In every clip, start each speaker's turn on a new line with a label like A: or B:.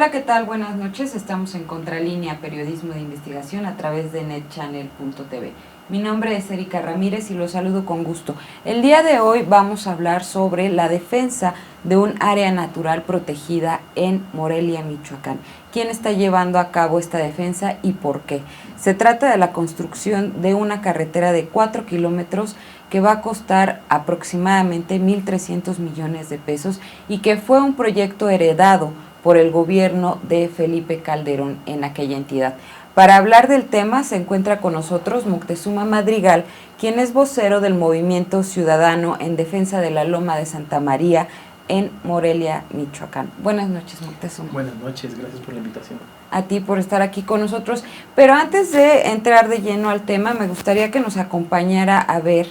A: Hola, ¿qué tal? Buenas noches. Estamos en Contralínea, periodismo de investigación a través de netchannel.tv. Mi nombre es Erika Ramírez y los saludo con gusto. El día de hoy vamos a hablar sobre la defensa de un área natural protegida en Morelia, Michoacán. ¿Quién está llevando a cabo esta defensa y por qué? Se trata de la construcción de una carretera de 4 kilómetros que va a costar aproximadamente 1.300 millones de pesos y que fue un proyecto heredado por el gobierno de Felipe Calderón en aquella entidad. Para hablar del tema se encuentra con nosotros Moctezuma Madrigal, quien es vocero del Movimiento Ciudadano en Defensa de la Loma de Santa María en Morelia, Michoacán. Buenas noches, Moctezuma.
B: Buenas noches, gracias por la invitación.
A: A ti por estar aquí con nosotros. Pero antes de entrar de lleno al tema, me gustaría que nos acompañara a ver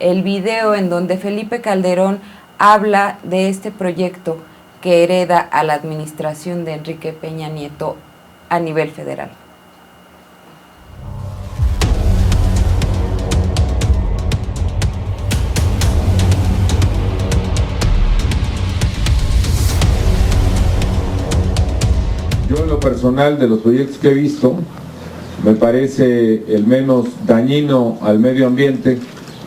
A: el video en donde Felipe Calderón habla de este proyecto que hereda a la administración de Enrique Peña Nieto a nivel federal.
C: Yo en lo personal, de los proyectos que he visto, me parece el menos dañino al medio ambiente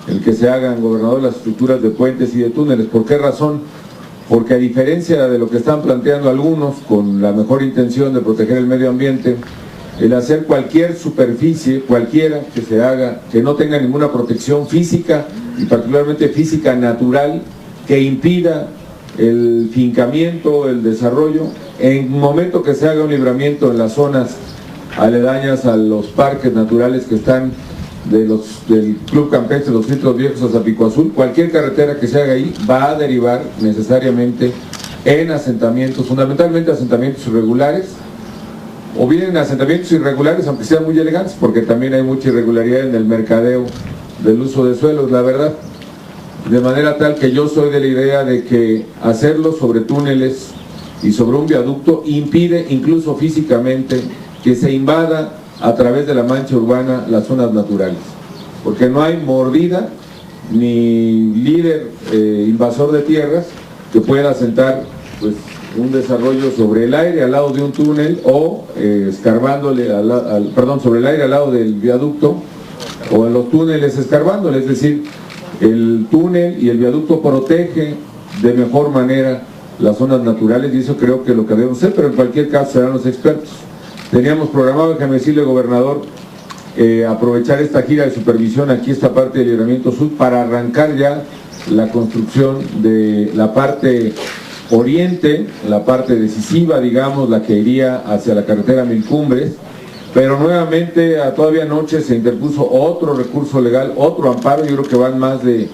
C: el que se hagan, gobernador, las estructuras de puentes y de túneles. ¿Por qué razón? Porque a diferencia de lo que están planteando algunos, con la mejor intención de proteger el medio ambiente, el hacer cualquier superficie, cualquiera que se haga, que no tenga ninguna protección física, y particularmente física natural, que impida el fincamiento, el desarrollo, en momento que se haga un libramiento en las zonas aledañas a los parques naturales que están del Club Campestre Los Filtros Viejos a Zapico Azul, cualquier carretera que se haga ahí va a derivar necesariamente en asentamientos, fundamentalmente asentamientos irregulares, o bien en asentamientos irregulares, aunque sean muy elegantes, porque también hay mucha irregularidad en el mercadeo del uso de suelos, la verdad. De manera tal que yo soy de la idea de que hacerlo sobre túneles y sobre un viaducto impide incluso físicamente que se invada a través de la mancha urbana las zonas naturales, porque no hay mordida ni líder invasor de tierras que pueda asentar pues un desarrollo sobre el aire al lado de un túnel o escarbándole sobre el aire al lado del viaducto, o en los túneles escarbándole. Es decir, el túnel y el viaducto protege de mejor manera las zonas naturales, y eso creo que es lo que debemos hacer, pero en cualquier caso serán los expertos. Teníamos programado, déjame decirle, gobernador, aprovechar esta gira de supervisión aquí, esta parte del Libramiento Sur, para arrancar ya la construcción de la parte oriente, la parte decisiva, digamos, la que iría hacia la carretera Mil Cumbres, pero nuevamente todavía anoche se interpuso otro recurso legal, otro amparo. Yo creo que van más de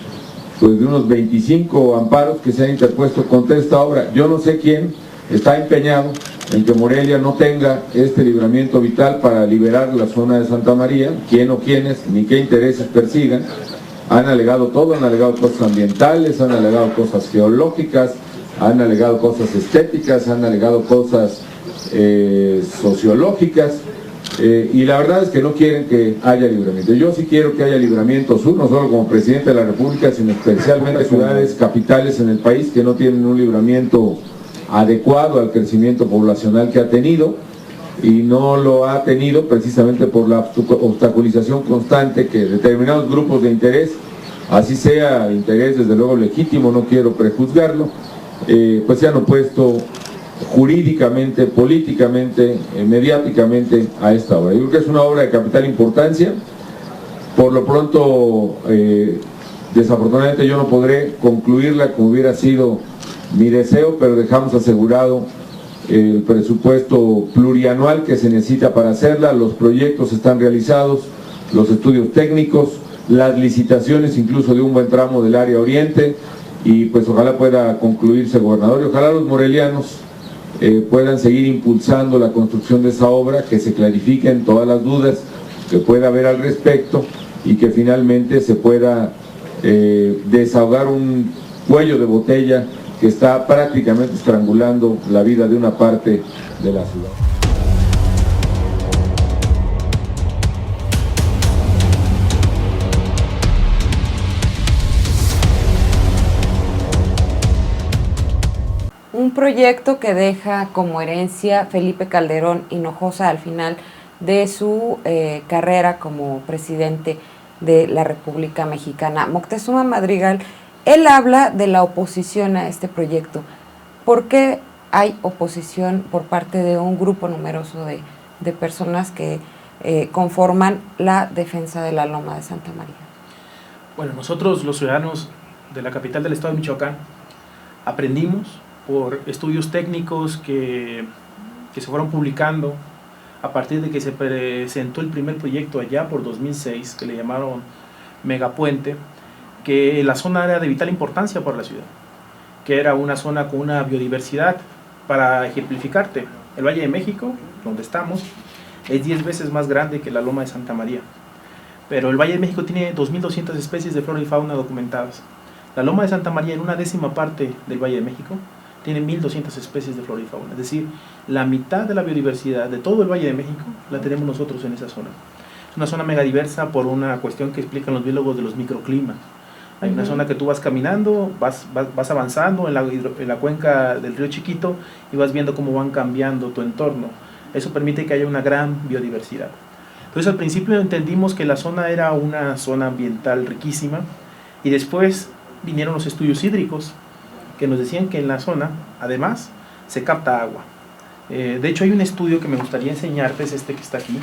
C: unos 25 amparos que se han interpuesto contra esta obra. Yo no sé quién está empeñado en que Morelia no tenga este libramiento vital para liberar la zona de Santa María, quién o quiénes, ni qué intereses persigan. Han alegado todo, han alegado cosas ambientales, han alegado cosas geológicas, han alegado cosas estéticas, han alegado cosas sociológicas, y la verdad es que no quieren que haya libramiento. Yo sí quiero que haya libramiento sur, no solo como presidente de la República, sino especialmente ciudades capitales en el país que no tienen un libramiento adecuado al crecimiento poblacional que ha tenido, y no lo ha tenido precisamente por la obstaculización constante que determinados grupos de interés, así sea interés desde luego legítimo, no quiero prejuzgarlo, pues se han opuesto jurídicamente, políticamente, mediáticamente a esta obra. Yo creo que es una obra de capital importancia. Por lo pronto, desafortunadamente yo no podré concluirla como hubiera sido mi deseo, pero dejamos asegurado el presupuesto plurianual que se necesita para hacerla. Los proyectos están realizados, los estudios técnicos, las licitaciones incluso de un buen tramo del área oriente, y pues ojalá pueda concluirse, gobernador, y ojalá los morelianos puedan seguir impulsando la construcción de esa obra, que se clarifiquen todas las dudas que pueda haber al respecto, y que finalmente se pueda desahogar un cuello de botella que está prácticamente estrangulando la vida de una parte de la ciudad.
A: Un un proyecto que deja como herencia Felipe Calderón Hinojosa al final de su carrera como presidente de la República Mexicana. Moctezuma Madrigal, él habla de la oposición a este proyecto. ¿Por qué hay oposición por parte de un grupo numeroso de personas que conforman la defensa de la Loma de Santa María?
B: Bueno, nosotros los ciudadanos de la capital del estado de Michoacán aprendimos por estudios técnicos que se fueron publicando a partir de que se presentó el primer proyecto allá por 2006, que le llamaron Megapuente, que la zona era de vital importancia para la ciudad, que era una zona con una biodiversidad. Para ejemplificarte, el Valle de México, donde estamos, es 10 veces más grande que la Loma de Santa María, pero el Valle de México tiene 2.200 especies de flora y fauna documentadas. La Loma de Santa María, en una décima parte del Valle de México, tiene 1.200 especies de flora y fauna, es decir, la mitad de la biodiversidad de todo el Valle de México la tenemos nosotros en esa zona. Es una zona megadiversa por una cuestión que explican los biólogos de los microclimas. Hay una zona que tú vas caminando, vas avanzando en la cuenca del río Chiquito y vas viendo cómo van cambiando tu entorno. Eso permite que haya una gran biodiversidad. Entonces al principio entendimos que la zona era una zona ambiental riquísima y después vinieron los estudios hídricos que nos decían que en la zona, además, se capta agua. De hecho hay un estudio que me gustaría enseñarte, es este que está aquí.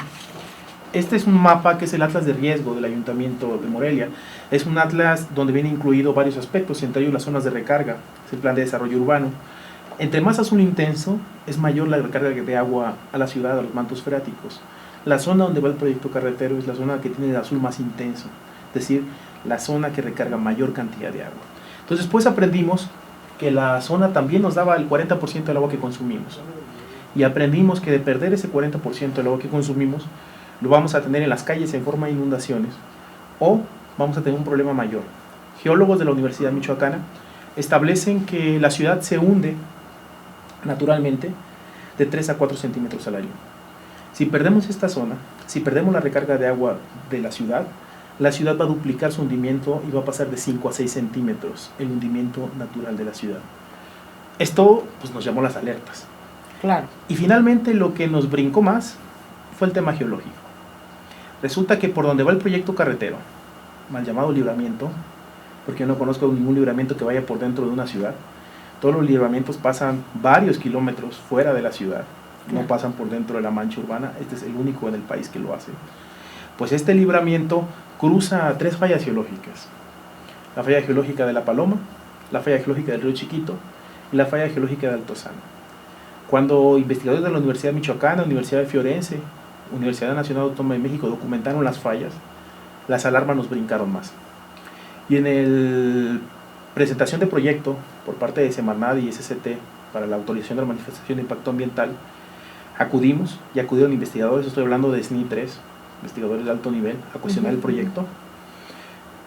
B: Este es un mapa que es el Atlas de Riesgo del Ayuntamiento de Morelia. Es un atlas donde viene incluido varios aspectos, entre ellos las zonas de recarga, es el plan de desarrollo urbano. Entre más azul intenso, es mayor la recarga de agua a la ciudad, a los mantos freáticos. La zona donde va el proyecto carretero es la zona que tiene el azul más intenso, es decir, la zona que recarga mayor cantidad de agua. Entonces después aprendimos que la zona también nos daba el 40% del agua que consumimos. Y aprendimos que de perder ese 40% del agua que consumimos, lo vamos a tener en las calles en forma de inundaciones o vamos a tener un problema mayor. Geólogos de la Universidad Michoacana establecen que la ciudad se hunde naturalmente de 3 a 4 centímetros al año. Si perdemos esta zona, si perdemos la recarga de agua de la ciudad va a duplicar su hundimiento y va a pasar de 5 a 6 centímetros el hundimiento natural de la ciudad. Esto pues, nos llamó las alertas.
A: Claro.
B: Y finalmente lo que nos brincó más fue el tema geológico. Resulta que por donde va el proyecto carretero, mal llamado libramiento, porque yo no conozco ningún libramiento que vaya por dentro de una ciudad, todos los libramientos pasan varios kilómetros fuera de la ciudad, no pasan por dentro de la mancha urbana, este es el único en el país que lo hace. Pues este libramiento cruza 3 fallas geológicas, la falla geológica de La Paloma, la falla geológica del río Chiquito y la falla geológica de Altozano. Cuando investigadores de la Universidad Michoacana, Universidad de Fiorense, Universidad Nacional Autónoma de México documentaron las fallas, las alarmas nos brincaron más. Y en la presentación de proyecto por parte de Semarnat y SCT para la autorización de la manifestación de impacto ambiental, acudieron investigadores, estoy hablando de SNI 3, investigadores de alto nivel, a cuestionar el proyecto.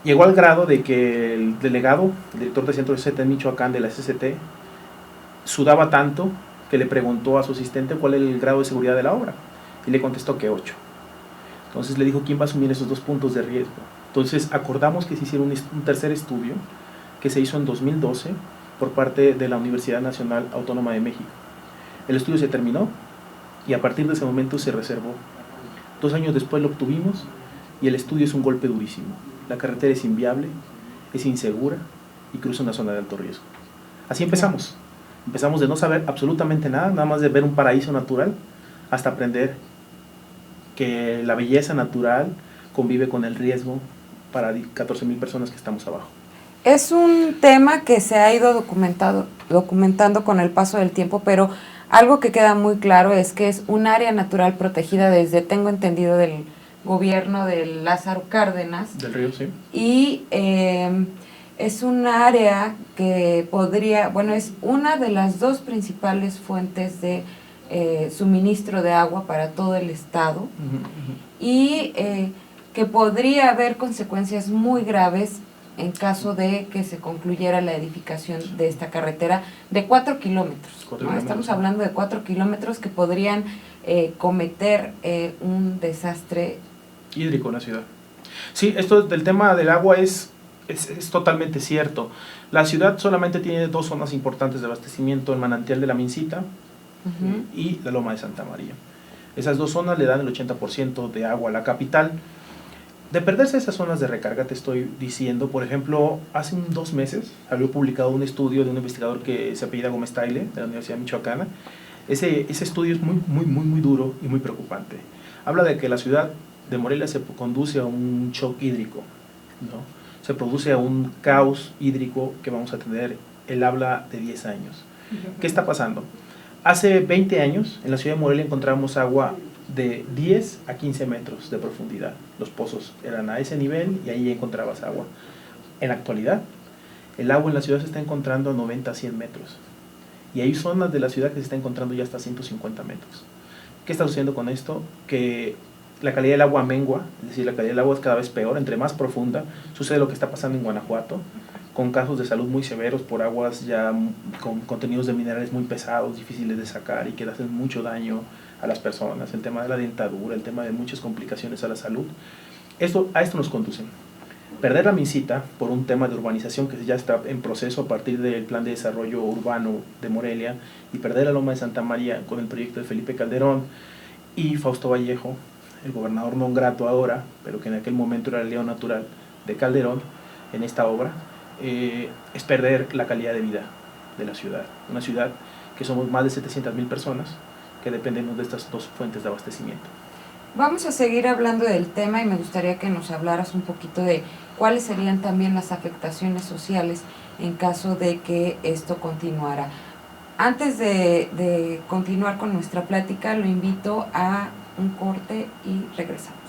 B: Llegó al grado de que el delegado, el director de centro de SCT en Michoacán de la SCT, sudaba tanto que le preguntó a su asistente cuál era el grado de seguridad de la obra, y le contestó que 8. Entonces le dijo, ¿quién va a asumir esos 2 puntos de riesgo? Entonces acordamos que se hiciera un tercer estudio, que se hizo en 2012, por parte de la Universidad Nacional Autónoma de México. El estudio se terminó, y a partir de ese momento se reservó. 2 años después lo obtuvimos, y el estudio es un golpe durísimo. La carretera es inviable, es insegura, y cruza una zona de alto riesgo. Así empezamos. Empezamos de no saber absolutamente nada, nada más de ver un paraíso natural, hasta aprender que la belleza natural convive con el riesgo para 14,000 personas que estamos abajo.
A: Es un tema que se ha ido documentando con el paso del tiempo, pero algo que queda muy claro es que es un área natural protegida desde, tengo entendido, del gobierno de Lázaro Cárdenas.
B: Del río, sí.
A: Y es un área que podría, bueno, es una de las 2 principales fuentes de suministro de agua para todo el estado, y que podría haber consecuencias muy graves en caso de que se concluyera la edificación de esta carretera de 4 kilómetros. ¿No? Estamos hablando de 4 kilómetros que podrían cometer un desastre
B: hídrico en la ciudad. Sí, esto del tema del agua es Es totalmente cierto. La ciudad solamente tiene 2 zonas importantes de abastecimiento, el manantial de la Mincita y la Loma de Santa María. Esas 2 zonas le dan el 80% de agua a la capital. De perderse esas zonas de recarga, te estoy diciendo, por ejemplo, hace 2 meses había publicado un estudio de un investigador que se apellida Gómez Taile, de la Universidad Michoacana. Ese estudio es muy duro y muy preocupante. Habla de que la ciudad de Morelia se conduce a un shock hídrico, ¿no? Se produce a un caos hídrico que vamos a tener, él habla de 10 años. ¿Qué está pasando? Hace 20 años en la ciudad de Morelia encontramos agua de 10 a 15 metros de profundidad. Los pozos eran a ese nivel y ahí encontrabas agua. En la actualidad, el agua en la ciudad se está encontrando a 90 a 100 metros. Y hay zonas de la ciudad que se está encontrando ya hasta 150 metros. ¿Qué está sucediendo con esto? Que la calidad del agua mengua, es decir, la calidad del agua es cada vez peor, entre más profunda. Sucede lo que está pasando en Guanajuato, con casos de salud muy severos por aguas ya con contenidos de minerales muy pesados, difíciles de sacar y que hacen mucho daño a las personas. El tema de la dentadura, el tema de muchas complicaciones a la salud. A esto nos conduce. Perder la Mincita por un tema de urbanización que ya está en proceso a partir del plan de desarrollo urbano de Morelia, y perder la Loma de Santa María con el proyecto de Felipe Calderón y Fausto Vallejo, el gobernador non grato ahora, pero que en aquel momento era el león natural de Calderón en esta obra, es perder la calidad de vida de la ciudad. Una ciudad que somos más de 700,000 personas que dependemos de estas 2 fuentes de abastecimiento.
A: Vamos a seguir hablando del tema y me gustaría que nos hablaras un poquito de cuáles serían también las afectaciones sociales en caso de que esto continuara. Antes de continuar con nuestra plática, lo invito a un corte y regresamos.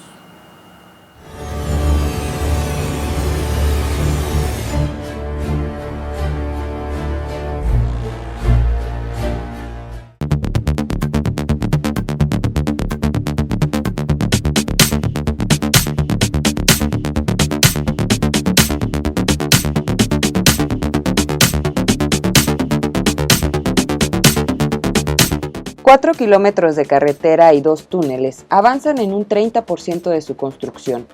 A: 4 kilómetros de carretera y 2 túneles avanzan en un 30% de su construcción.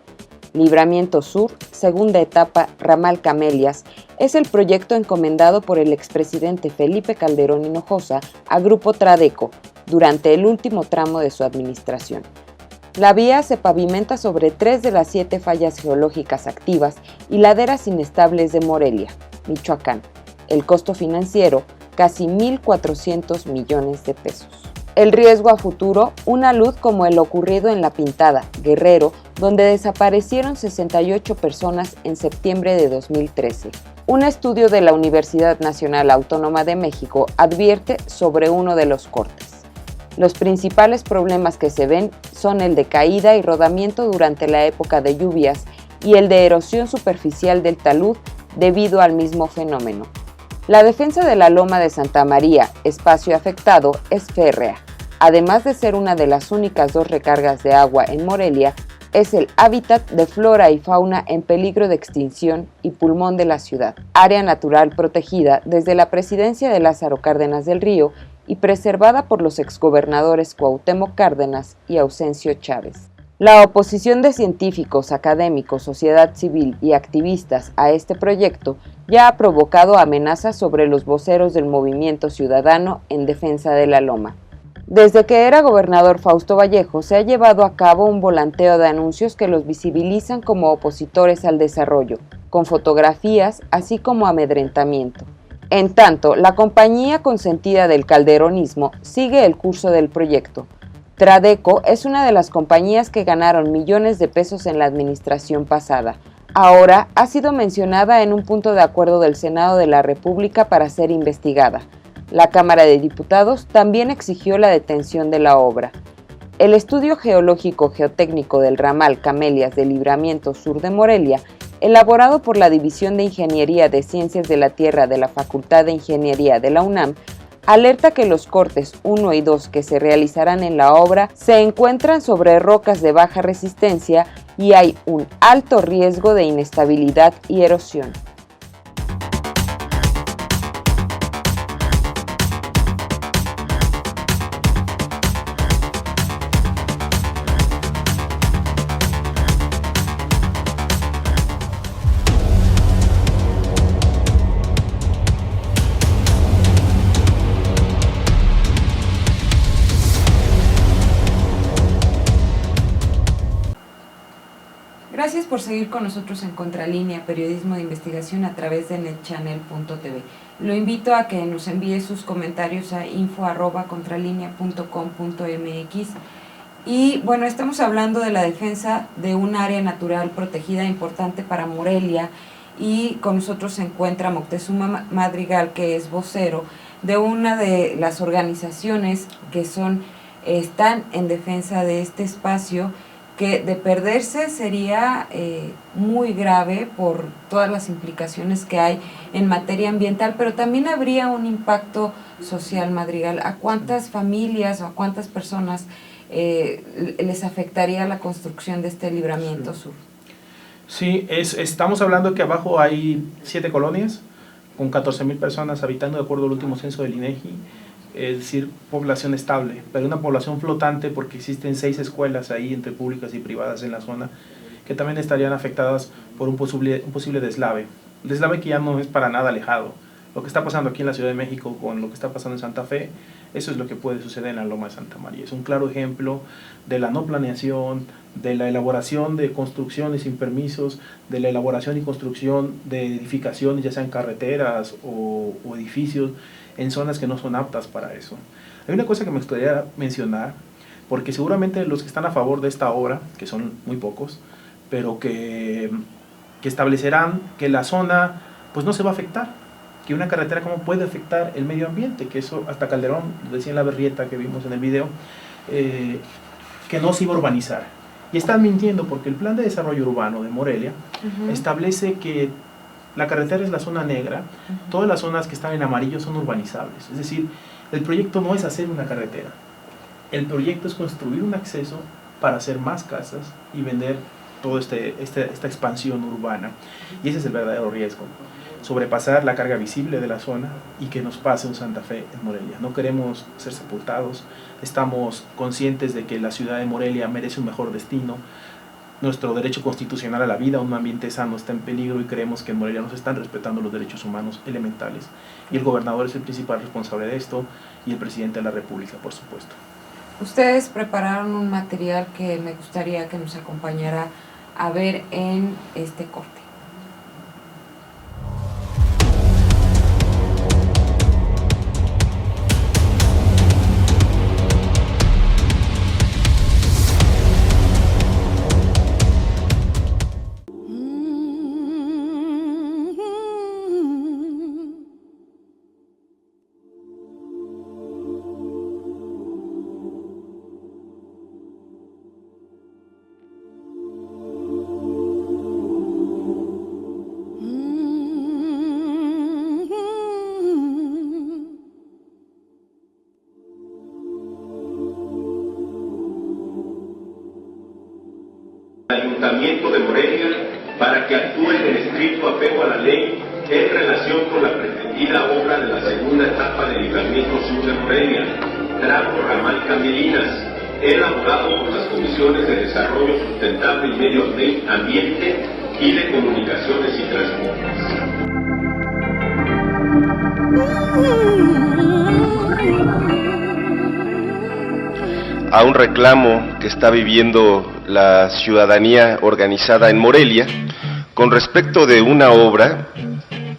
A: Libramiento Sur, segunda etapa, ramal Camelias, es el proyecto encomendado por el expresidente Felipe Calderón Hinojosa a Grupo Tradeco durante el último tramo de su administración. La vía se pavimenta sobre 3 de las 7 fallas geológicas activas y laderas inestables de Morelia, Michoacán. El costo financiero, casi 1,400 millones de pesos. El riesgo a futuro, una luz como el ocurrido en La Pintada, Guerrero, donde desaparecieron 68 personas en septiembre de 2013. Un estudio de la Universidad Nacional Autónoma de México advierte sobre uno de los cortes. Los principales problemas que se ven son el de caída y rodamiento durante la época de lluvias y el de erosión superficial del talud debido al mismo fenómeno. La defensa de la Loma de Santa María, espacio afectado, es férrea. Además de ser una de las únicas 2 recargas de agua en Morelia, es el hábitat de flora y fauna en peligro de extinción y pulmón de la ciudad, área natural protegida desde la presidencia de Lázaro Cárdenas del Río y preservada por los exgobernadores Cuauhtémoc Cárdenas y Ausencio Chávez. La oposición de científicos, académicos, sociedad civil y activistas a este proyecto ya ha provocado amenazas sobre los voceros del movimiento ciudadano en defensa de la Loma. Desde que era gobernador Fausto Vallejo, se ha llevado a cabo un volanteo de anuncios que los visibilizan como opositores al desarrollo, con fotografías así como amedrentamiento. En tanto, la compañía consentida del calderonismo sigue el curso del proyecto. Tradeco es una de las compañías que ganaron millones de pesos en la administración pasada. Ahora ha sido mencionada en un punto de acuerdo del Senado de la República para ser investigada. La Cámara de Diputados también exigió la detención de la obra. El estudio geológico geotécnico del ramal Camelias del Libramiento Sur de Morelia, elaborado por la División de Ingeniería de Ciencias de la Tierra de la Facultad de Ingeniería de la UNAM, alerta que los cortes 1 y 2 que se realizarán en la obra se encuentran sobre rocas de baja resistencia y hay un alto riesgo de inestabilidad y erosión. Gracias por seguir con nosotros en Contralínea, periodismo de investigación a través de netchannel.tv. Lo invito a que nos envíe sus comentarios a info@contralinea.com.mx. Y bueno, estamos hablando de la defensa de un área natural protegida importante para Morelia, y con nosotros se encuentra Moctezuma Madrigal, que es vocero de una de las organizaciones que están en defensa de este espacio, que de perderse sería muy grave por todas las implicaciones que hay en materia ambiental, pero también habría un impacto social, Madrigal. ¿A cuántas familias o a cuántas personas les afectaría la construcción de este libramiento sur?
B: Sí, estamos hablando que abajo hay 7 colonias con 14,000 personas habitando, de acuerdo al último censo del INEGI. Es decir, población estable, pero una población flotante, porque existen 6 escuelas ahí, entre públicas y privadas en la zona, que también estarían afectadas por un posible deslave que ya no es para nada alejado. Lo que está pasando aquí en la Ciudad de México con lo que está pasando en Santa Fe, eso es lo que puede suceder en la Loma de Santa María. Es un claro ejemplo de la no planeación, de la elaboración de construcciones sin permisos, de la elaboración y construcción de edificaciones, ya sean carreteras o edificios, en zonas que no son aptas para eso. Hay una cosa que me gustaría mencionar, porque seguramente los que están a favor de esta obra, que son muy pocos, pero que establecerán que la zona pues no se va a afectar, que una carretera cómo puede afectar el medio ambiente, que eso hasta Calderón, lo decía en la berrieta que vimos en el video, que no se iba a urbanizar. Y están mintiendo, porque el plan de desarrollo urbano de Morelia establece que la carretera es la zona negra, todas las zonas que están en amarillo son urbanizables. Es decir, el proyecto no es hacer una carretera, el proyecto es construir un acceso para hacer más casas y vender toda esta expansión urbana. Y ese es el verdadero riesgo, sobrepasar la carga visible de la zona y que nos pase un Santa Fe en Morelia. No queremos ser sepultados, estamos conscientes de que la ciudad de Morelia merece un mejor destino. Nuestro derecho constitucional a la vida, un ambiente sano, está en peligro, y creemos que en Morelia no se están respetando los derechos humanos elementales. Y el gobernador es el principal responsable de esto, y el presidente de la República, por supuesto.
A: Ustedes prepararon un material que me gustaría que nos acompañara a ver en este corte.
D: Ayuntamiento de Morelia para que actúe en estricto apego a la ley en relación con la pretendida obra de la segunda etapa del libramiento sur de Morelia, tramo Ramal Camelinas, elaborado por las Comisiones de Desarrollo Sustentable y Medio Ambiente y de Comunicaciones y Transportes.
E: A un reclamo que está viviendo la ciudadanía organizada en Morelia con respecto de una obra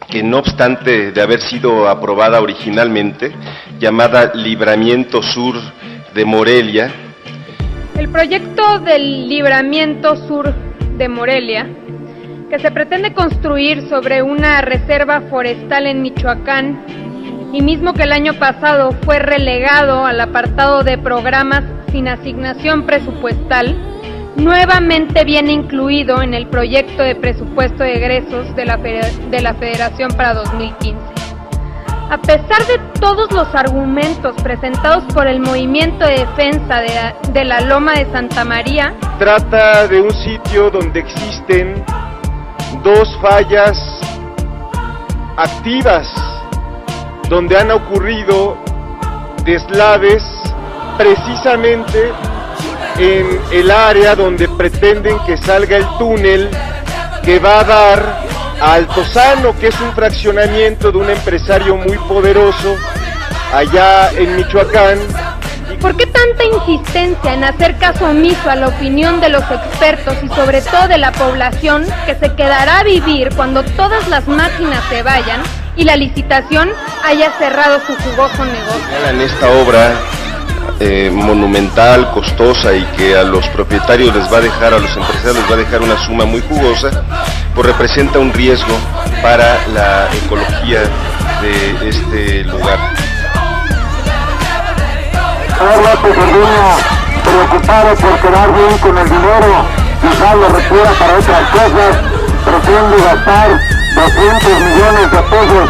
E: que, no obstante de haber sido aprobada originalmente, llamada Libramiento Sur de Morelia.
F: El proyecto del Libramiento Sur de Morelia, que se pretende construir sobre una reserva forestal en Michoacán, y mismo que el año pasado fue relegado al apartado de programas sin asignación presupuestal, nuevamente viene incluido en el proyecto de presupuesto de egresos de la Federación para 2015. A pesar de todos los argumentos presentados por el Movimiento de Defensa de la Loma de Santa María,
E: trata de un sitio donde existen 2 fallas activas, donde han ocurrido deslaves precisamente en el área donde pretenden que salga el túnel que va a dar a Altozano, que es un fraccionamiento de un empresario muy poderoso allá en Michoacán.
F: ¿Por qué tan tanta insistencia en hacer caso omiso a la opinión de los expertos y sobre todo de la población, que se quedará a vivir cuando todas las máquinas se vayan y la licitación haya cerrado su jugoso negocio.
E: En esta obra monumental, costosa y que a los propietarios les va a dejar, a los empresarios les va a dejar una suma muy jugosa, pues representa un riesgo para la ecología de este lugar.
G: López Orduña, preocupado por quedar bien con el dinero y darlo recura para otras cosas, pretende gastar 200 millones de pesos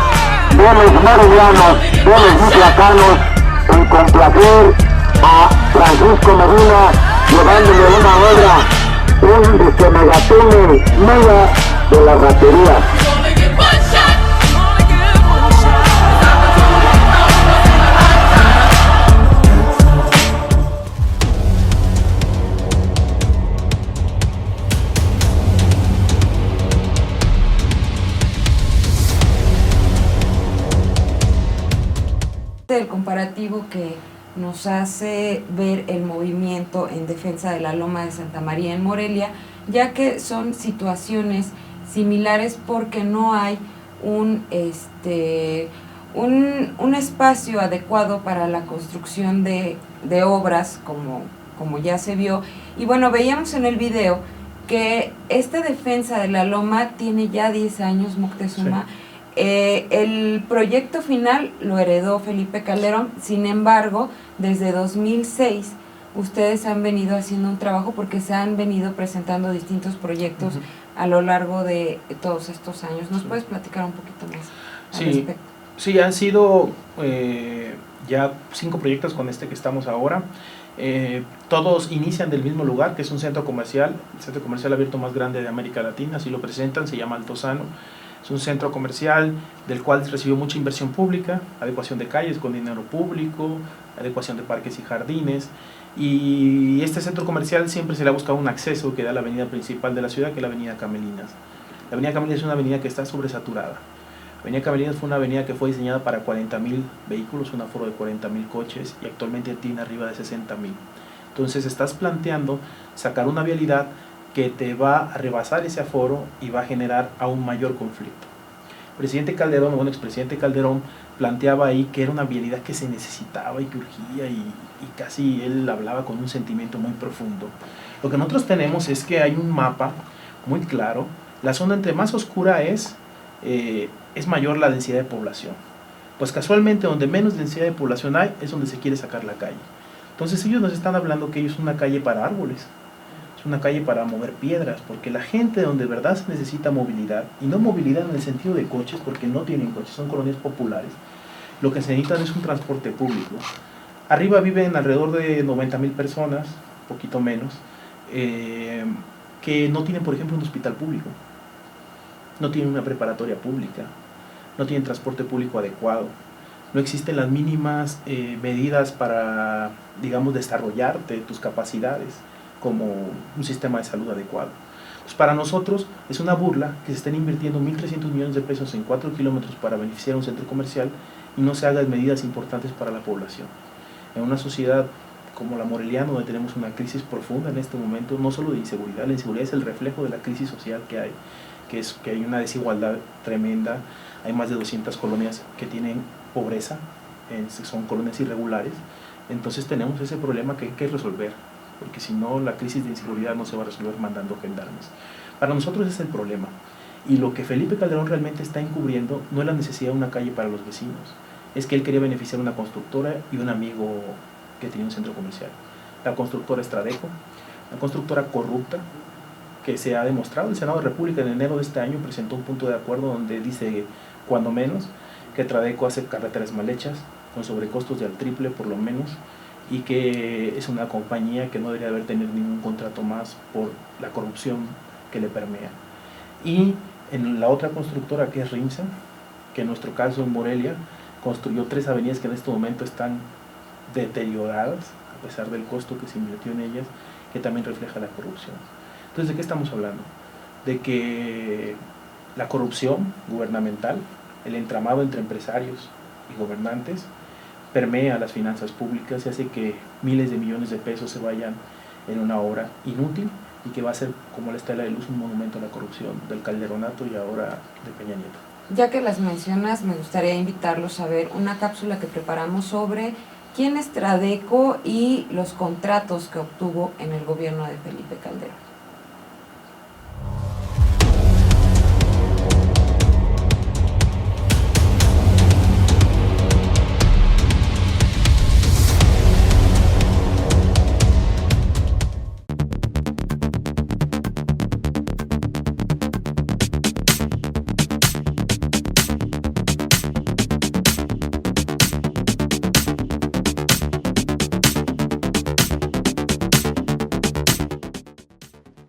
G: de los morelianos, de los michoacanos, en complacer a Francisco Medina, llevándole una obra, un megatúnel mega de la ratería.
A: El comparativo que nos hace ver el movimiento en defensa de la Loma de Santa María en Morelia, ya que son situaciones similares porque no hay un espacio adecuado para la construcción de obras como ya se vio. Y bueno, veíamos en el video que esta defensa de la Loma tiene ya 10 años, Moctezuma. Sí. El proyecto final lo heredó Felipe Calderón, sin embargo, desde 2006 ustedes han venido haciendo un trabajo porque se han venido presentando distintos proyectos a lo largo de todos estos años. ¿Nos puedes platicar un poquito más al respecto?
B: Sí, han sido ya 5 proyectos con este que estamos ahora. Todos inician del mismo lugar, que es un centro comercial, el centro comercial abierto más grande de América Latina, así lo presentan, se llama Altozano. Es un centro comercial del cual recibió mucha inversión pública, adecuación de calles con dinero público, adecuación de parques y jardines, y este centro comercial siempre se le ha buscado un acceso que da a la avenida principal de la ciudad, que es la avenida Camelinas. La avenida Camelinas es una avenida que está sobresaturada. La avenida Camelinas fue una avenida que fue diseñada para 40,000 vehículos, un aforo de 40,000 coches, y actualmente tiene arriba de 60,000. Entonces estás planteando sacar una vialidad que te va a rebasar ese aforo y va a generar aún mayor conflicto. El presidente Calderón, bueno, expresidente Calderón, planteaba ahí que era una vialidad que se necesitaba y que urgía, y casi él hablaba con un sentimiento muy profundo. Lo que nosotros tenemos es que hay un mapa muy claro. La zona entre más oscura es mayor la densidad de población. Pues casualmente donde menos densidad de población hay es donde se quiere sacar la calle. Entonces ellos nos están hablando que ellos son una calle para árboles, es una calle para mover piedras, porque la gente donde de verdad se necesita movilidad, y no movilidad en el sentido de coches, porque no tienen coches, son colonias populares, lo que se necesitan es un transporte público. Arriba viven alrededor de 90,000 personas, poquito menos, que no tienen, por ejemplo, un hospital público, no tienen una preparatoria pública, no tienen transporte público adecuado, no existen las mínimas medidas para, digamos, desarrollarte tus capacidades, como un sistema de salud adecuado. Pues para nosotros es una burla que se estén invirtiendo 1.300 millones de pesos en 4 kilómetros para beneficiar a un centro comercial y no se hagan medidas importantes para la población. En una sociedad como la moreliana, donde tenemos una crisis profunda en este momento, no solo de inseguridad, la inseguridad es el reflejo de la crisis social que hay, que hay una desigualdad tremenda, hay más de 200 colonias que tienen pobreza, son colonias irregulares, entonces tenemos ese problema que hay que resolver, porque si no la crisis de inseguridad no se va a resolver mandando gendarmes. Para nosotros ese es el problema, y lo que Felipe Calderón realmente está encubriendo no es la necesidad de una calle para los vecinos, es que él quería beneficiar a una constructora y un amigo que tenía un centro comercial. La constructora es Tradeco, una constructora corrupta que se ha demostrado. El Senado de la República en enero de este año presentó un punto de acuerdo donde dice, cuando menos, que Tradeco hace carreteras mal hechas, con sobrecostos de al triple por lo menos, y que es una compañía que no debería haber tenido ningún contrato más por la corrupción que le permea. Y en la otra constructora, que es RIMSA, que en nuestro caso en Morelia construyó 3 avenidas que en este momento están deterioradas a pesar del costo que se invirtió en ellas, que también refleja la corrupción. Entonces, ¿de qué estamos hablando? De que la corrupción gubernamental, el entramado entre empresarios y gobernantes, permea las finanzas públicas y hace que miles de millones de pesos se vayan en una obra inútil y que va a ser, como la Estela de Luz, un monumento a la corrupción del Calderonato y ahora de Peña Nieto.
A: Ya que las mencionas, me gustaría invitarlos a ver una cápsula que preparamos sobre quién es Tradeco y los contratos que obtuvo en el gobierno de Felipe Calderón.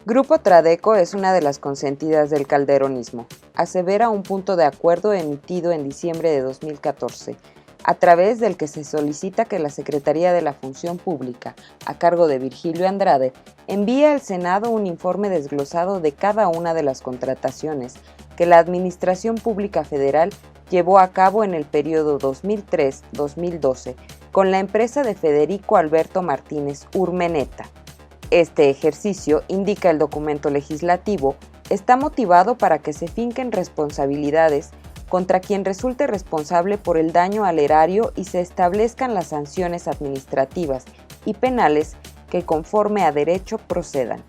A: Grupo Tradeco es una de las consentidas del calderonismo, asevera un punto de acuerdo emitido en diciembre de 2014, a través del que se solicita que la Secretaría de la Función Pública, a cargo de Virgilio Andrade, envíe al Senado un informe desglosado de cada una de las contrataciones que la Administración Pública Federal llevó a cabo en el periodo 2003-2012 con la empresa de Federico Alberto Martínez Urmeneta. Este ejercicio, indica el documento legislativo, está motivado para que se finquen responsabilidades contra quien resulte responsable por el daño al erario y se establezcan las sanciones administrativas y penales que conforme a derecho procedan.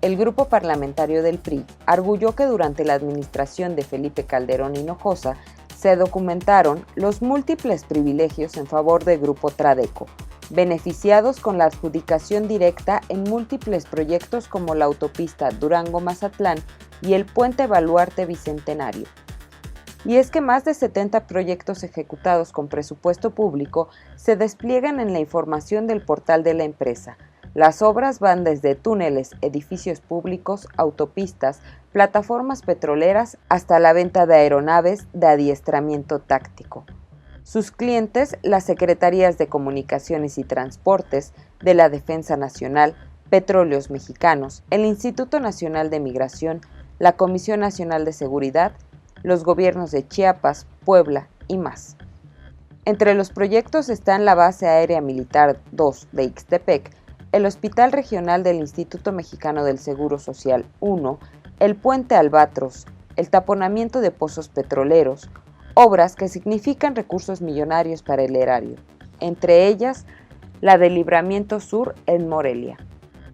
A: El grupo parlamentario del PRI arguyó que durante la administración de Felipe Calderón Hinojosa se documentaron los múltiples privilegios en favor del Grupo Tradeco, beneficiados con la adjudicación directa en múltiples proyectos como la autopista Durango-Mazatlán y el puente Baluarte Bicentenario. Y es que más de 70 proyectos ejecutados con presupuesto público se despliegan en la información del portal de la empresa. Las obras van desde túneles, edificios públicos, autopistas, plataformas petroleras hasta la venta de aeronaves de adiestramiento táctico. Sus clientes, las Secretarías de Comunicaciones y Transportes, de la Defensa Nacional, Petróleos Mexicanos, el Instituto Nacional de Migración, la Comisión Nacional de Seguridad, los gobiernos de Chiapas, Puebla y más. Entre los proyectos están la Base Aérea Militar 2 de Ixtepec, el Hospital Regional del Instituto Mexicano del Seguro Social 1, el Puente Albatros, el taponamiento de pozos petroleros, obras que significan recursos millonarios para el erario, entre ellas la de Libramiento Sur en Morelia.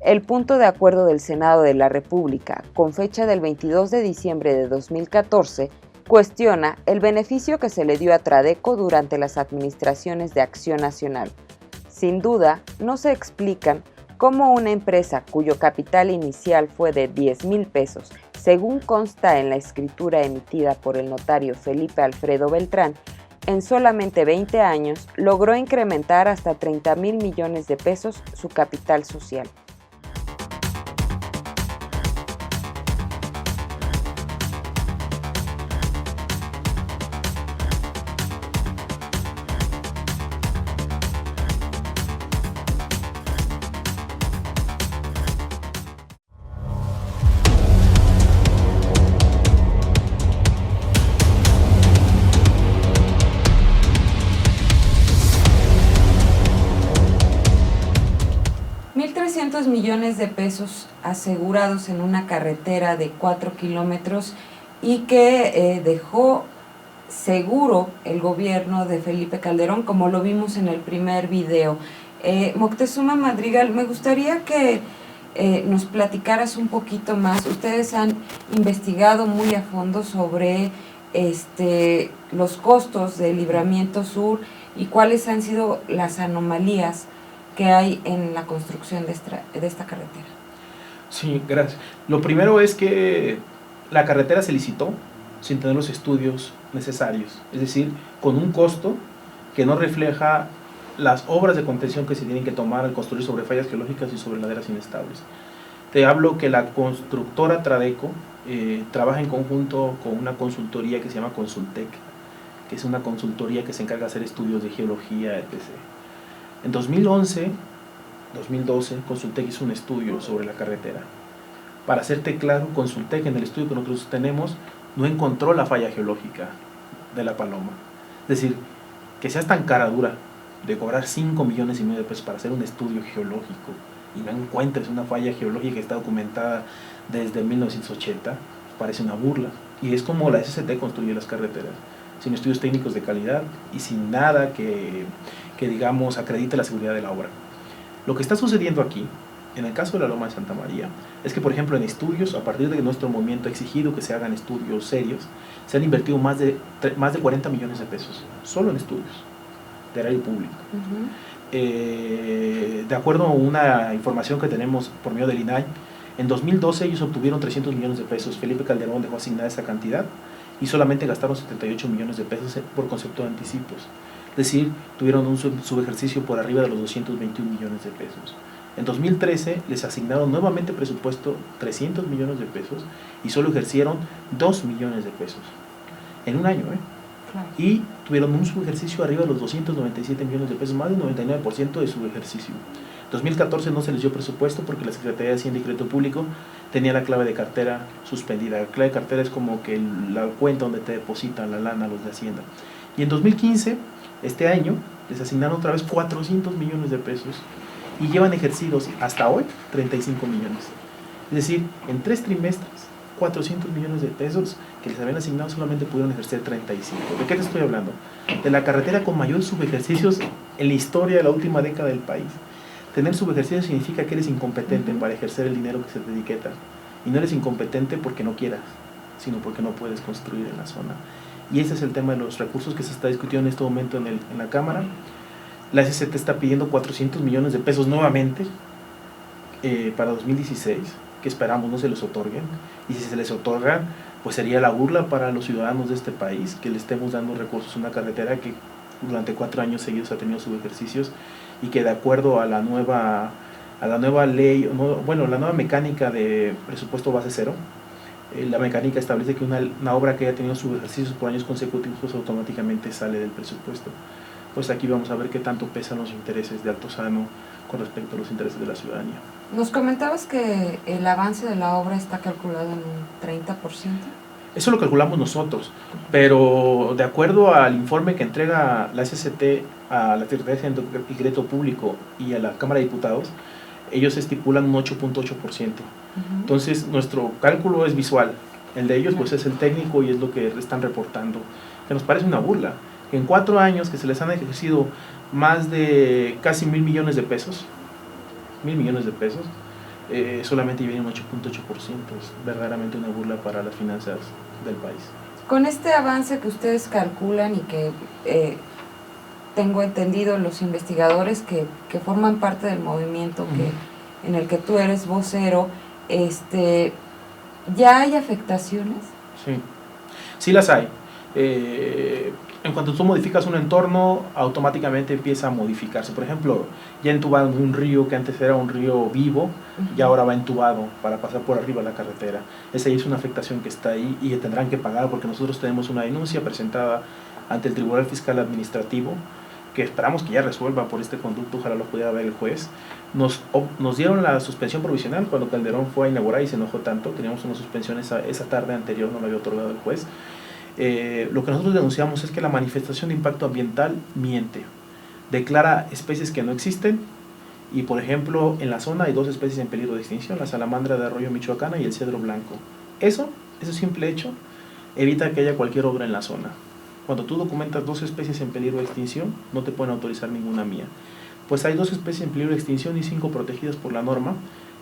A: El punto de acuerdo del Senado de la República, con fecha del 22 de diciembre de 2014, cuestiona el beneficio que se le dio a Tradeco durante las administraciones de Acción Nacional. Sin duda, no se explican cómo una empresa cuyo capital inicial fue de 10,000 pesos, según consta en la escritura emitida por el notario Felipe Alfredo Beltrán, en solamente 20 años logró incrementar hasta 30,000 millones de pesos su capital social. Millones de pesos asegurados en una carretera de 4 kilómetros y que dejó seguro el gobierno de Felipe Calderón, como lo vimos en el primer video. Moctezuma Madrigal, me gustaría que nos platicaras un poquito más. Ustedes han investigado muy a fondo sobre los costos del Libramiento Sur y cuáles han sido las anomalías que hay en la construcción de esta carretera.
B: Sí, gracias. Lo primero es que la carretera se licitó sin tener los estudios necesarios, es decir, con un costo que no refleja las obras de contención que se tienen que tomar al construir sobre fallas geológicas y sobre laderas inestables. Te hablo que la constructora Tradeco trabaja en conjunto con una consultoría que se llama Consultec, que es una consultoría que se encarga de hacer estudios de geología, etc. En 2011, 2012, Consultec hizo un estudio sobre la carretera. Para hacerte claro, Consultec en el estudio que nosotros tenemos no encontró la falla geológica de La Paloma. Es decir, que seas tan cara dura de cobrar 5,5 millones de pesos para hacer un estudio geológico y no encuentres una falla geológica que está documentada desde 1980, parece una burla. Y es como la SCT construye las carreteras, sin estudios técnicos de calidad y sin nada que digamos, acredite la seguridad de la obra. Lo que está sucediendo aquí, en el caso de la Loma de Santa María, es que, por ejemplo, en estudios, a partir de que nuestro movimiento ha exigido que se hagan estudios serios, se han invertido más de 40 millones de pesos, solo en estudios de área público. De acuerdo a una información que tenemos por medio del INAI, en 2012 ellos obtuvieron 300 millones de pesos, Felipe Calderón dejó asignada esa cantidad y solamente gastaron 78 millones de pesos por concepto de anticipos. Es decir, tuvieron un subejercicio por arriba de los 221 millones de pesos. En 2013 les asignaron nuevamente presupuesto 300 millones de pesos y solo ejercieron 2 millones de pesos en un año, Claro. Y tuvieron un subejercicio arriba de los 297 millones de pesos, más del 99% de subejercicio. En 2014 no se les dio presupuesto porque la Secretaría de Hacienda y Crédito Público tenía la clave de cartera suspendida. La clave de cartera es como que la cuenta donde te depositan la lana los de Hacienda. Y en 2015, este año, les asignaron otra vez 400 millones de pesos y llevan ejercidos hasta hoy 35 millones. Es decir, en 3 trimestres, 400 millones de pesos que les habían asignado solamente pudieron ejercer 35. ¿De qué te estoy hablando? De la carretera con mayor subejercicios en la historia de la última década del país. Tener subejercicios significa que eres incompetente para ejercer el dinero que se te etiqueta. Y no eres incompetente porque no quieras, sino porque no puedes construir en la zona. Y ese es el tema de los recursos que se está discutiendo en este momento en la Cámara. La SCT está pidiendo 400 millones de pesos nuevamente para 2016, que esperamos no se les otorguen. Y si se les otorgan, pues sería la burla para los ciudadanos de este país, que le estemos dando recursos a una carretera que durante 4 años seguidos ha tenido subejercicios y que de acuerdo a la nueva ley, bueno, la nueva mecánica de presupuesto base cero, la mecánica establece que una obra que haya tenido subejercicios por años consecutivos pues automáticamente sale del presupuesto. Pues aquí vamos a ver qué tanto pesan los intereses de Altozano con respecto a los intereses de la ciudadanía.
A: Nos comentabas que el avance de la obra está calculado en un 30%.
B: Eso lo calculamos nosotros, pero de acuerdo al informe que entrega la SCT a la Secretaría de Hacienda y Crédito Público y a la Cámara de Diputados, ellos estipulan un 8.8%. Entonces, nuestro cálculo es visual, el de ellos pues es el técnico y es lo que están reportando, que nos parece una burla. Que en 4 años que se les han ejercido más de casi 1,000 millones de pesos, solamente viene un 8.8%, es verdaderamente una burla para las finanzas del país.
A: Con este avance que ustedes calculan y que tengo entendido los investigadores que forman parte del movimiento en el que tú eres vocero, ¿ya hay afectaciones?
B: Sí las hay. En cuanto tú modificas un entorno, automáticamente empieza a modificarse. Por ejemplo, ya entubaron un río que antes era un río vivo y ahora va entubado para pasar por arriba de la carretera. Esa es una afectación que está ahí y que tendrán que pagar porque nosotros tenemos una denuncia presentada ante el Tribunal Fiscal Administrativo que esperamos que ya resuelva por este conducto, ojalá lo pudiera ver el juez. Nos dieron la suspensión provisional cuando Calderón fue a inaugurar y se enojó tanto. Teníamos una suspensión esa tarde anterior, no la había otorgado el juez. Lo que nosotros denunciamos es que la manifestación de impacto ambiental miente, declara especies que no existen y por ejemplo en la zona hay 2 especies en peligro de extinción, la salamandra de Arroyo Michoacana y el cedro blanco. Ese simple hecho evita que haya cualquier obra en la zona. Cuando tú documentas 2 especies en peligro de extinción no te pueden autorizar ninguna mía, pues hay 2 especies en peligro de extinción y 5 protegidas por la norma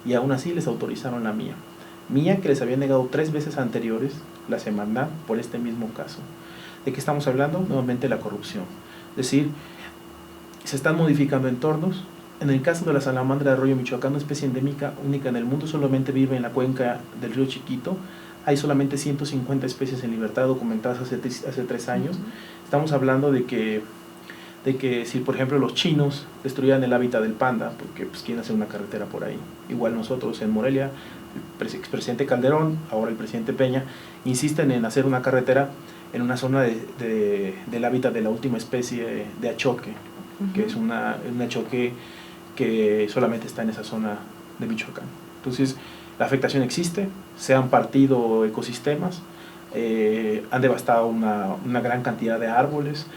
B: y aún así les autorizaron la mía que les había negado 3 veces anteriores la Semarnat por este mismo caso. ¿De qué estamos hablando? Nuevamente la corrupción. Es decir, se están modificando entornos. En el caso de la salamandra de Arroyo Michoacán, una especie endémica única en el mundo, solamente vive en la cuenca del río Chiquito. Hay solamente 150 especies en libertad documentadas hace 3 años. Estamos hablando de que si por ejemplo los chinos destruyeran el hábitat del panda, porque pues quieren hacer una carretera por ahí. Igual nosotros en Morelia, el expresidente Calderón, ahora el presidente Peña, insisten en hacer una carretera en una zona del hábitat de la última especie de achoque, que es un achoque que solamente está en esa zona de Michoacán. Entonces, la afectación existe, se han partido ecosistemas, han devastado una gran cantidad de árboles,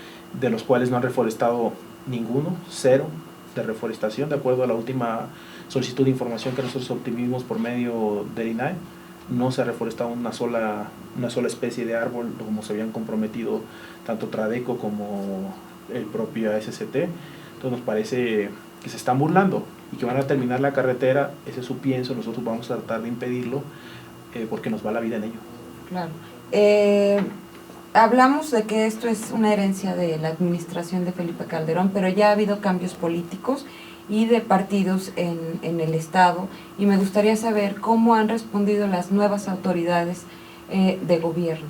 B: de los cuales no han reforestado ninguno, cero de reforestación, de acuerdo a la última solicitud de información que nosotros obtuvimos por medio del INAH. No se ha reforestado una sola especie de árbol como se habían comprometido tanto Tradeco como el propio SCT. Entonces nos parece que se están burlando y que van a terminar la carretera. Ese es su pienso, nosotros vamos a tratar de impedirlo porque nos va la vida en ello.
A: Claro. Hablamos de que esto es una herencia de la administración de Felipe Calderón, pero ya ha habido cambios políticos y de partidos en el Estado, y me gustaría saber cómo han respondido las nuevas autoridades de gobierno.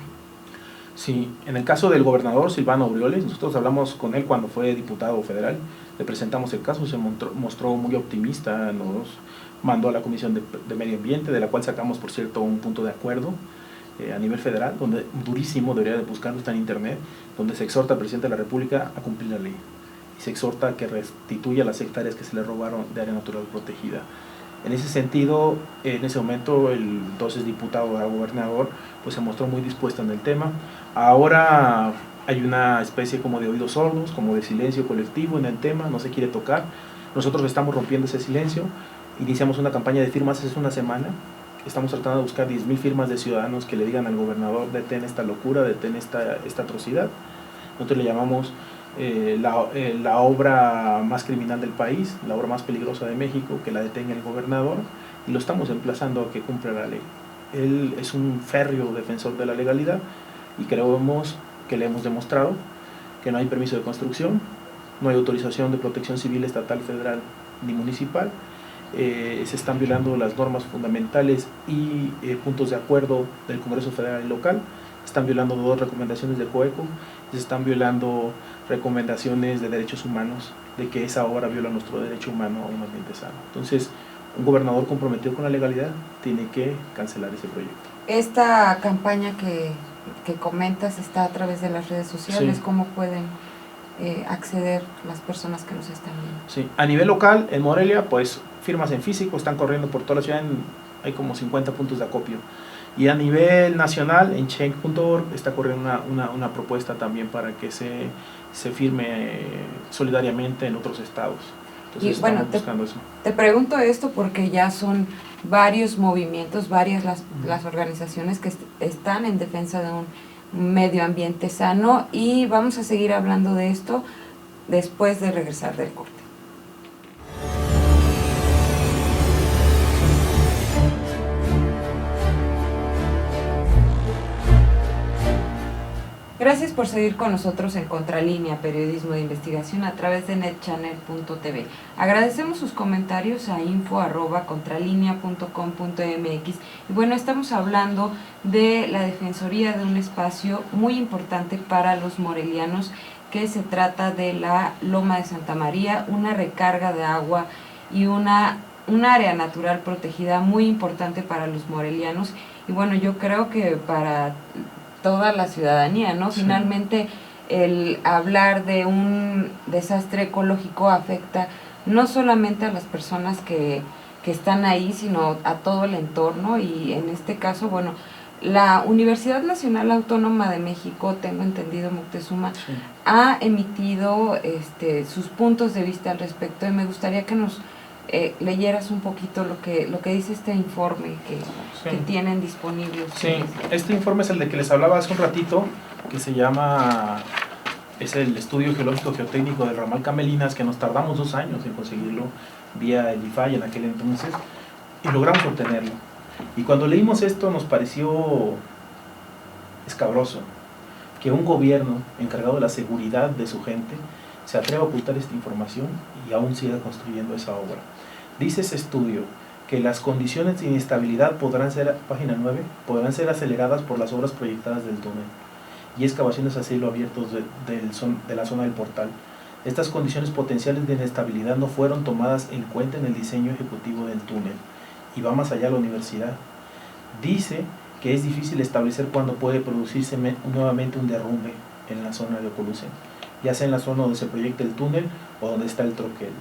B: Sí, en el caso del gobernador Silvano Aureoles, nosotros hablamos con él cuando fue diputado federal, le presentamos el caso, se mostró muy optimista, nos mandó a la Comisión de Medio Ambiente, de la cual sacamos, por cierto, un punto de acuerdo a nivel federal, donde durísimo, debería de buscarlo, está en internet, donde se exhorta al presidente de la República a cumplir la ley y se exhorta a que restituya las hectáreas que se le robaron de área natural protegida. En ese sentido, en ese momento, el entonces diputado a gobernador pues se mostró muy dispuesto en el tema. Ahora hay una especie como de oídos sordos, como de silencio colectivo en el tema, no se quiere tocar. Nosotros estamos rompiendo ese silencio, iniciamos una campaña de firmas hace una semana. Estamos tratando de buscar 10,000 firmas de ciudadanos que le digan al gobernador: detén esta locura, detén esta atrocidad. Nosotros le llamamos la obra más criminal del país, la obra más peligrosa de México, que la detenga el gobernador, y lo estamos emplazando a que cumpla la ley. Él es un férreo defensor de la legalidad y creemos que le hemos demostrado que no hay permiso de construcción, no hay autorización de protección civil estatal, federal ni municipal. Se están violando las normas fundamentales y puntos de acuerdo del Congreso Federal y local, están violando 2 recomendaciones de COECO, se están violando recomendaciones de derechos humanos, de que esa obra viola nuestro derecho humano a un ambiente sano. Entonces, un gobernador comprometido con la legalidad tiene que cancelar ese proyecto.
A: Esta campaña que comentas está a través de las redes sociales. Sí. ¿Cómo pueden acceder las personas que nos están viendo?
B: Sí, a nivel local, en Morelia, pues firmas en físico, están corriendo por toda la ciudad, hay como 50 puntos de acopio. Y a nivel nacional, en change.org está corriendo una propuesta también para que se firme solidariamente en otros estados. Entonces,
A: y bueno, te pregunto esto porque ya son varios movimientos, varias las organizaciones que están en defensa de un medio ambiente sano, y vamos a seguir hablando de esto después de regresar del corte. Gracias por seguir con nosotros en Contralínea, periodismo de investigación a través de netchannel.tv. Agradecemos sus comentarios a info@contralinea.com.mx. Y bueno, estamos hablando de la defensoría de un espacio muy importante para los morelianos, que se trata de la Loma de Santa María, una recarga de agua y un área natural protegida muy importante para los morelianos. Y bueno, yo creo que para toda la ciudadanía, ¿no? Sí. Finalmente, el hablar de un desastre ecológico afecta no solamente a las personas que están ahí, sino a todo el entorno, y en este caso, bueno, la Universidad Nacional Autónoma de México, tengo entendido, Moctezuma, sí, ha emitido sus puntos de vista al respecto, y me gustaría que nos leyeras un poquito lo que dice este informe que tienen disponible.
B: Sí, este informe es el de que les hablaba hace un ratito, que se llama, es el estudio geológico geotécnico del ramal Camelinas, que nos tardamos 2 años en conseguirlo vía el IFAI en aquel entonces, y logramos obtenerlo. Y cuando leímos esto nos pareció escabroso que un gobierno encargado de la seguridad de su gente se atreva a ocultar esta información y aún siga construyendo esa obra. Dice ese estudio que las condiciones de inestabilidad podrán ser, página 9, podrán ser aceleradas por las obras proyectadas del túnel y excavaciones a cielo abierto de la zona del portal. Estas condiciones potenciales de inestabilidad no fueron tomadas en cuenta en el diseño ejecutivo del túnel. Y va más allá la universidad. Dice que es difícil establecer cuándo puede producirse nuevamente un derrumbe en la zona de Ocolusen, ya sea en la zona donde se proyecta el túnel o donde está el troquel.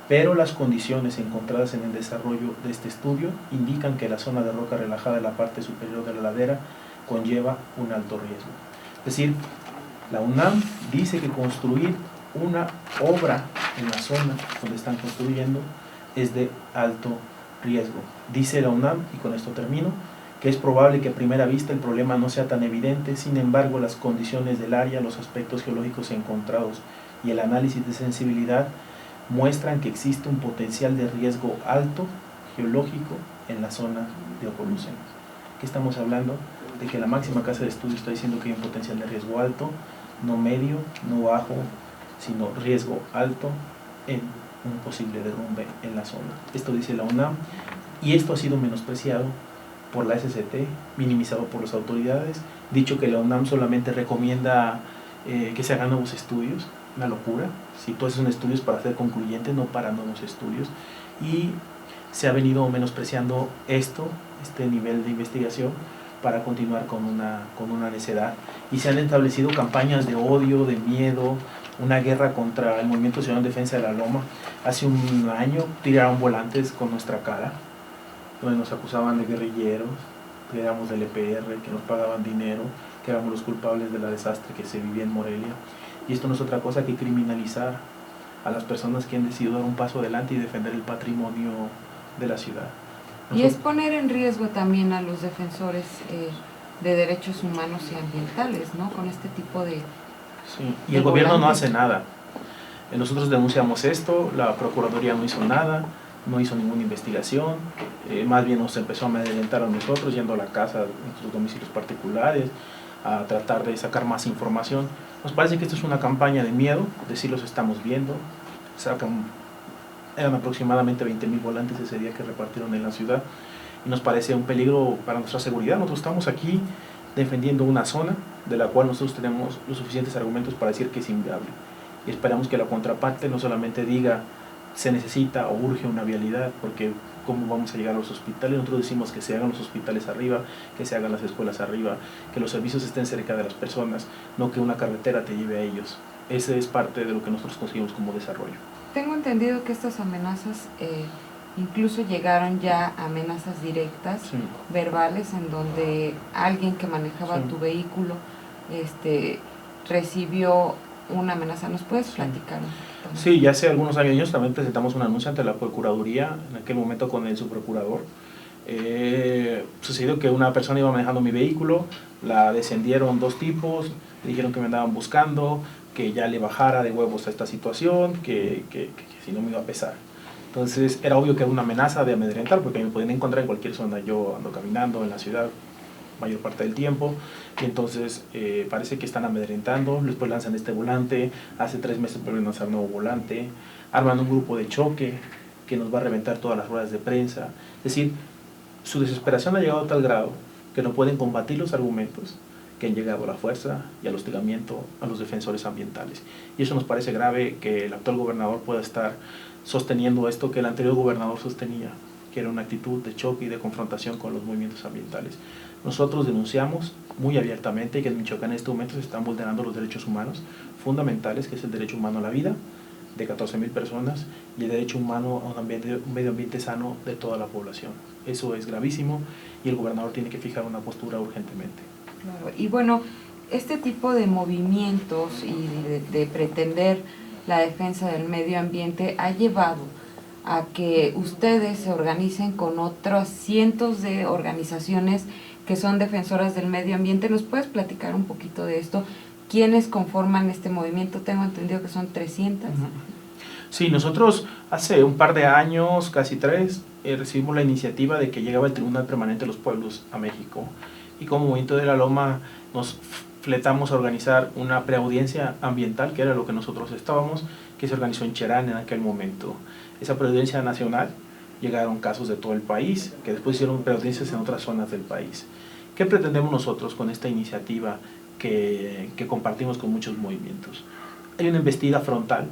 B: Pero las condiciones encontradas en el desarrollo de este estudio indican que la zona de roca relajada en la parte superior de la ladera conlleva un alto riesgo. Es decir, la UNAM dice que construir una obra en la zona donde están construyendo es de alto riesgo. Dice la UNAM, y con esto termino, que es probable que a primera vista el problema no sea tan evidente, sin embargo las condiciones del área, los aspectos geológicos encontrados y el análisis de sensibilidad muestran que existe un potencial de riesgo alto geológico en la zona de Ocollucen. ¿Qué estamos hablando? De que la máxima casa de estudio está diciendo que hay un potencial de riesgo alto, no medio, no bajo, sino riesgo alto en un posible derrumbe en la zona. Esto dice la UNAM, y esto ha sido menospreciado por la SCT, minimizado por las autoridades, dicho que la UNAM solamente recomienda que se hagan nuevos estudios, una locura. Si tú haces un estudio es para ser concluyente, no para nuevos estudios, y se ha venido menospreciando este nivel de investigación para continuar con una necedad, y se han establecido campañas de odio, de miedo, una guerra contra el Movimiento Ciudadano en Defensa de la Loma. Hace un año tiraron volantes con nuestra cara, donde nos acusaban de guerrilleros, que éramos del EPR, que nos pagaban dinero, que éramos los culpables del desastre que se vivía en Morelia. Y esto no es otra cosa que criminalizar a las personas que han decidido dar un paso adelante y defender el patrimonio de la ciudad.
A: Y es poner en riesgo también a los defensores de derechos humanos y ambientales, ¿no? Con este tipo de...
B: Sí, y el gobierno no hace nada. Nosotros denunciamos esto, la Procuraduría no hizo nada, no hizo ninguna investigación, más bien nos empezó a amedrentar a nosotros, yendo a la casa, en nuestros domicilios particulares, a tratar de sacar más información. Nos parece que esto es una campaña de miedo, de sí los estamos viendo. Eran aproximadamente 20,000 volantes ese día que repartieron en la ciudad, y nos parece un peligro para nuestra seguridad. Nosotros estamos aquí defendiendo una zona de la cual nosotros tenemos los suficientes argumentos para decir que es inviable, y esperamos que la contraparte no solamente diga se necesita o urge una vialidad, porque cómo vamos a llegar a los hospitales. Nosotros decimos que se hagan los hospitales arriba, que se hagan las escuelas arriba, que los servicios estén cerca de las personas, no que una carretera te lleve a ellos. Ese es parte de lo que nosotros conseguimos como desarrollo.
A: Tengo entendido que estas amenazas incluso llegaron ya a amenazas directas,
B: Sí.
A: verbales, en donde alguien que manejaba
B: Sí.
A: tu vehículo recibió una amenaza. ¿Nos puedes platicar un poquito más?
B: Sí, ya hace algunos años también presentamos un anuncio ante la Procuraduría, en aquel momento con el subprocurador. Sucedió que una persona iba manejando mi vehículo, la descendieron 2 tipos, le dijeron que me andaban buscando, que ya le bajara de huevos a esta situación, que si no me iba a pesar. Entonces era obvio que era una amenaza de amedrentar, porque me podían encontrar en cualquier zona. Yo ando caminando en la ciudad mayor parte del tiempo, y entonces parece que están amedrentando. Después lanzan este volante, hace 3 meses vuelven a lanzar nuevo volante, arman un grupo de choque que nos va a reventar todas las ruedas de prensa. Es decir, su desesperación ha llegado a tal grado que no pueden combatir los argumentos que han llegado a la fuerza y al hostigamiento a los defensores ambientales. Y eso nos parece grave, que el actual gobernador pueda estar sosteniendo esto que el anterior gobernador sostenía, que era una actitud de choque y de confrontación con los movimientos ambientales. Nosotros denunciamos muy abiertamente que en Michoacán en este momento se están vulnerando los derechos humanos fundamentales, que es el derecho humano a la vida de 14,000 personas y el derecho humano a un medio ambiente sano de toda la población. Eso es gravísimo, y el gobernador tiene que fijar una postura urgentemente.
A: Claro. Y bueno, este tipo de movimientos y de pretender la defensa del medio ambiente ha llevado a que ustedes se organicen con otros cientos de organizaciones que son defensoras del medio ambiente. ¿Nos puedes platicar un poquito de esto? ¿Quiénes conforman este movimiento? Tengo entendido que son 300.
B: Sí, nosotros hace un par de años, casi 3, recibimos la iniciativa de que llegaba el Tribunal Permanente de los Pueblos a México, y como Movimiento de la Loma nos fletamos a organizar una preaudiencia ambiental, que era lo que nosotros estábamos, que se organizó en Cherán en aquel momento. Esa preaudiencia nacional, llegaron casos de todo el país, que después hicieron preaudiencias en otras zonas del país. ¿Qué pretendemos nosotros con esta iniciativa que compartimos con muchos movimientos? Hay una embestida frontal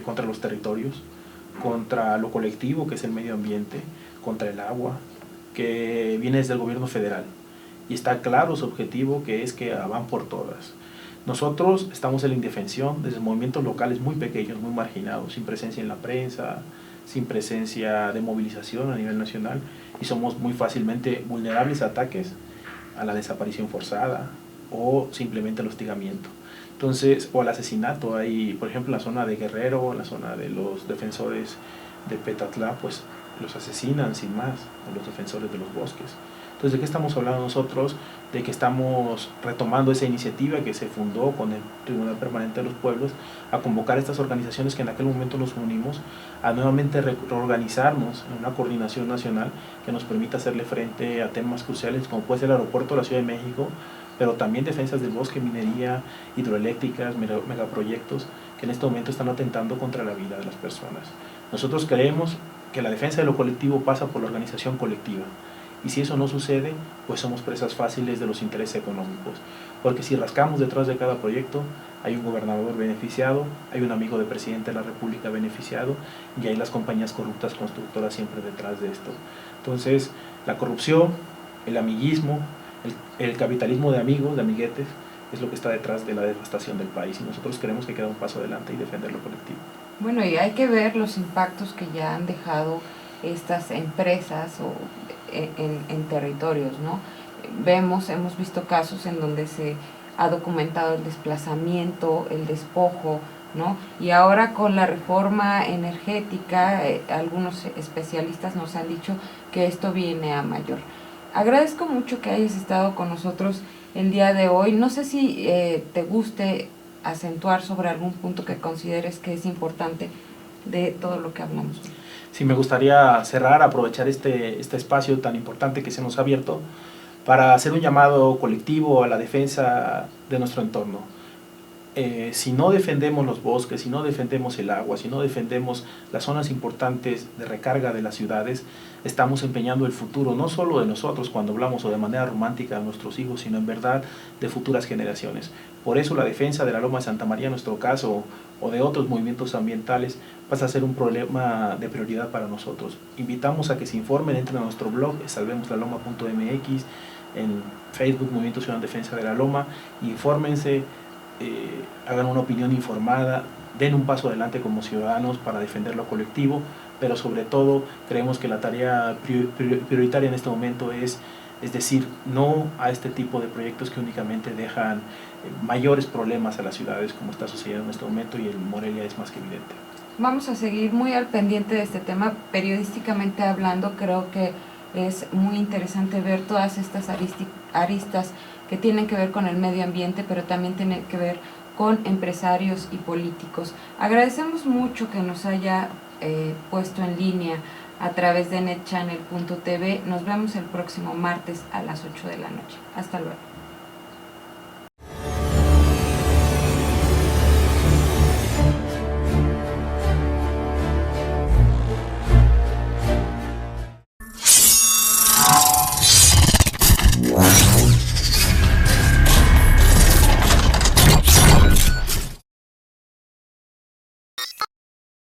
B: contra los territorios, contra lo colectivo, que es el medio ambiente, contra el agua, que viene desde el gobierno federal, y está claro su objetivo, que es que van por todas. Nosotros estamos en la indefensión desde movimientos locales muy pequeños, muy marginados, sin presencia en la prensa, sin presencia de movilización a nivel nacional, y somos muy fácilmente vulnerables a ataques, a la desaparición forzada o simplemente al hostigamiento. Entonces, o al asesinato, hay, por ejemplo, en la zona de Guerrero, en la zona de los defensores de Petatlá, pues los asesinan sin más, a los defensores de los bosques. Entonces, ¿de qué estamos hablando nosotros? De que estamos retomando esa iniciativa que se fundó con el Tribunal Permanente de los Pueblos, a convocar a estas organizaciones que en aquel momento nos unimos, a nuevamente reorganizarnos en una coordinación nacional que nos permita hacerle frente a temas cruciales como puede ser el aeropuerto de la Ciudad de México, pero también defensas del bosque, minería, hidroeléctricas, megaproyectos que en este momento están atentando contra la vida de las personas. Nosotros creemos que la defensa de lo colectivo pasa por la organización colectiva. Y si eso no sucede, pues somos presas fáciles de los intereses económicos. Porque si rascamos detrás de cada proyecto, hay un gobernador beneficiado, hay un amigo del presidente de la República beneficiado, y hay las compañías corruptas constructoras siempre detrás de esto. Entonces, la corrupción, el amiguismo, el capitalismo de amigos, de amiguetes, es lo que está detrás de la devastación del país. Y nosotros queremos que quede un paso adelante y defender lo colectivo.
A: Bueno, y hay que ver los impactos que ya han dejado estas empresas en territorios, ¿no? Hemos visto casos en donde se ha documentado el desplazamiento, el despojo, ¿no? Y ahora con la reforma energética, algunos especialistas nos han dicho que esto viene a mayor. Agradezco mucho que hayas estado con nosotros el día de hoy. No sé si te guste acentuar sobre algún punto que consideres que es importante de todo lo que hablamos hoy.
B: Sí, me gustaría cerrar, aprovechar este espacio tan importante que se nos ha abierto para hacer un llamado colectivo a la defensa de nuestro entorno. Si no defendemos los bosques, si no defendemos el agua, si no defendemos las zonas importantes de recarga de las ciudades, estamos empeñando el futuro, no solo de nosotros cuando hablamos o de manera romántica de nuestros hijos, sino en verdad de futuras generaciones. Por eso la defensa de la Loma de Santa María, en nuestro caso, o de otros movimientos ambientales, pasa a ser un problema de prioridad para nosotros. Invitamos a que se informen, entren a nuestro blog, salvemoslaloma.mx, en Facebook, Movimiento Ciudadano en Defensa de la Loma, infórmense, hagan una opinión informada, den un paso adelante como ciudadanos para defender lo colectivo, pero sobre todo creemos que la tarea prioritaria en este momento es decir no a este tipo de proyectos que únicamente dejan mayores problemas a las ciudades, como está sucediendo en este momento, y en Morelia es más que evidente.
A: Vamos a seguir muy al pendiente de este tema. Periodísticamente hablando, creo que es muy interesante ver todas estas aristas que tienen que ver con el medio ambiente, pero también tienen que ver con empresarios y políticos. Agradecemos mucho que nos haya puesto en línea a través de netchannel.tv. Nos vemos el próximo martes a las 8 de la noche. Hasta luego.